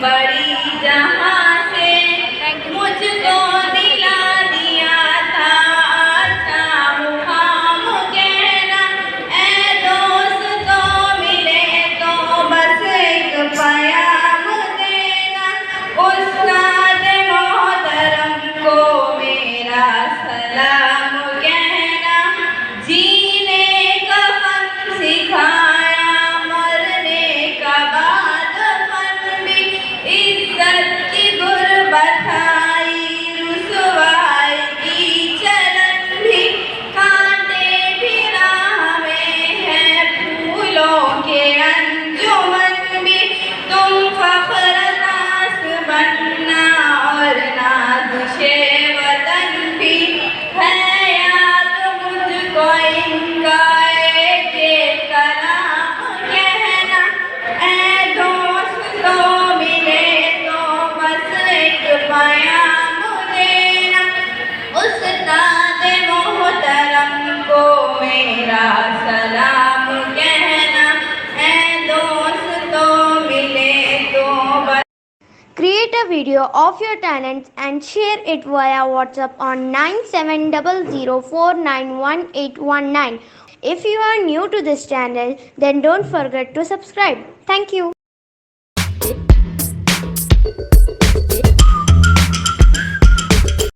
बड़ी जहां से मुझको दिला दिया था अच्छा मुकाम कहना ए दोस्तों मिले तो बस एक प्याम देना उस्ताद मोहतरम को मेरा सलाम कहना जीने का फन सिखाया मरने का बाद फन भी इज्जत की गुर्बत आई रुसवाई की चलन भी कांटे भी राह में है फूलों के अंजुमन भी तुम फख्र नास बनना और नाज़िशे वतन भी है याद मुझको इनका एक कलाम कहना ए दोस्तों मिले तो बस एक प्याम देना उस्ताद मोहतरम को मेरा सलाम कहना ए दोस्तों मिले तो बस Create a video of your talents and share it via WhatsApp on 9700491819. If you are new to this channel, then don't forget to subscribe. Thank you.